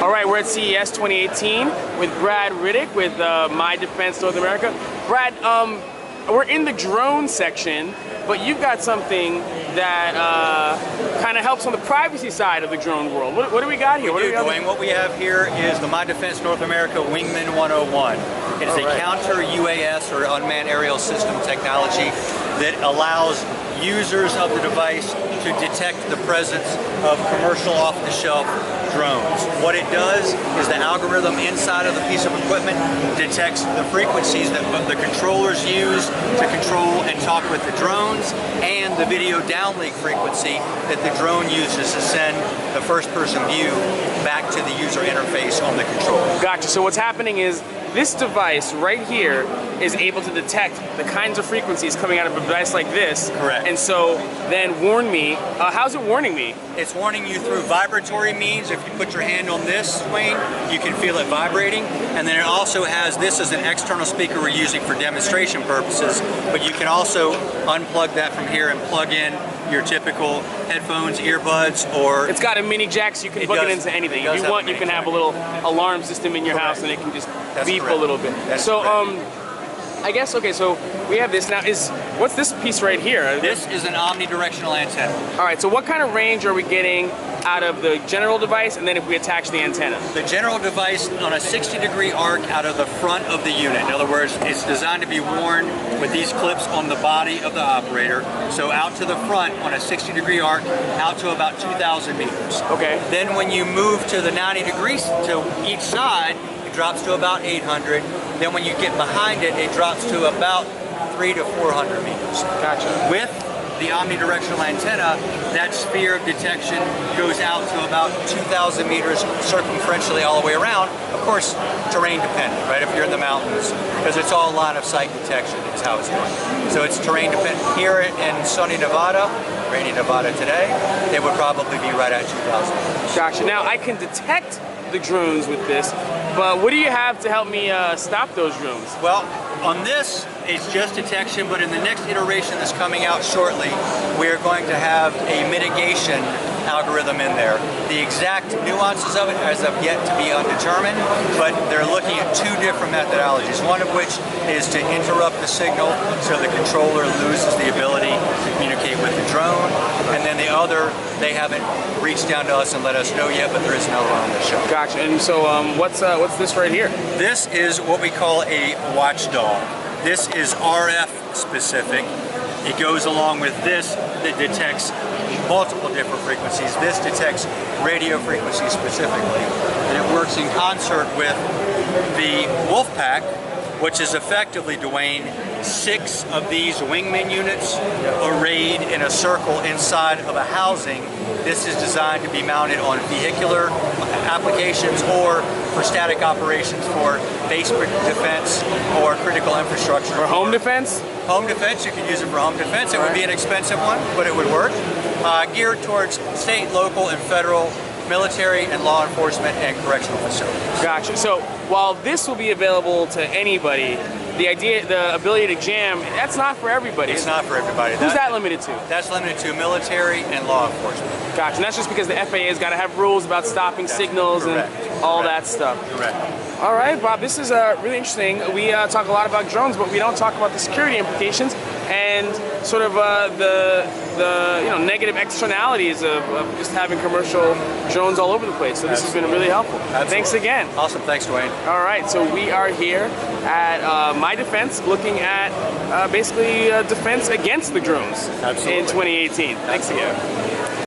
All right, we're at CES 2018 with Brad Riddick with MyDefence North America. Brad, we're in the drone section, but you've got something that kind of helps on the privacy side of the drone world. What do we got here? What we have here is the MyDefence North America Wingman 101. It is a counter UAS or unmanned aerial system technology that allows users of the device to detect the presence of commercial off-the-shelf drones. What it does is the algorithm inside of the piece of equipment detects the frequencies that the controllers use to control and talk with the drones, and the video downlink frequency that the drone uses to send the first-person view back to the user interface on the controller. Gotcha. So what's happening is this device right here is able to detect the kinds of frequencies coming out of a device like this. Correct. And so then warn me. How's it warning me? It's warning you through vibratory means. If you put your hand on this, Wayne, you can feel it vibrating. And then it also has this as an external speaker we're using for demonstration purposes, but you can also unplug that from here and plug in your typical headphones, earbuds, or... It's got a mini jack, so you can plug it into anything. If you want, you can have a little alarm system in your house and it can just beep a little bit. I guess, okay, so we have this now. What's this piece right here? This is an omnidirectional antenna. All right, so what kind of range are we getting out of the general device, and then if we attach the antenna? The general device on a 60-degree arc out of the front of the unit. In other words, it's designed to be worn with these clips on the body of the operator. So out to the front on a 60-degree arc, out to about 2,000 meters. Okay. Then when you move to the 90 degrees to each side, it drops to about 800. Then when you get behind it, it drops to about 300 to 400 meters. Gotcha. With the omnidirectional antenna, that sphere of detection goes out to about 2,000 meters circumferentially all the way around. Of course, terrain dependent, right? If you're in the mountains, because it's all line of sight detection is how it's doing. So it's terrain dependent. Here in sunny Nevada, rainy Nevada today, they would probably be right at 2,000 meters. Gotcha. Now I can detect the drones with this, but what do you have to help me stop those drones? Well, on this, it's just detection, but in the next iteration that's coming out shortly, we are going to have a mitigation algorithm in there. The exact nuances of it as of yet to be undetermined, but they're looking at two different methodologies, one of which is to interrupt the signal so the controller loses the ability to communicate with the drone, and then the other, they haven't reached down to us and let us know yet, but there is another one on the show. Gotcha. And so what's this right here? This is what we call a watchdog. This is RF specific. It goes along with this that detects multiple different frequencies. This detects radio frequencies specifically. And it works in concert with the Wolfpack, which is effectively, Dwayne, 6 of these Wingman units arrayed in a circle inside of a housing. This is designed to be mounted on vehicular applications or for static operations for base defense or critical infrastructure. For home defense? Home defense, you can use it for home defense. It would be an expensive one, but it would work. Geared towards state, local, and federal military and law enforcement and correctional facilities. Gotcha. So while this will be available to anybody, the ability to jam, that's not for everybody. It's not for everybody. Who's that limited to? That's limited to military and law enforcement. Gotcha. And that's just because the FAA has got to have rules about stopping signals and all that stuff. Correct. All right, Bob, this is really interesting. We talk a lot about drones, but we don't talk about the security implications and sort of the negative externalities of just having commercial drones all over the place. So this has been really helpful. Absolutely. Thanks again. Awesome. Thanks, Dwayne. All right, so we are here at MyDefence looking at basically defense against the drones in 2018. Thanks again.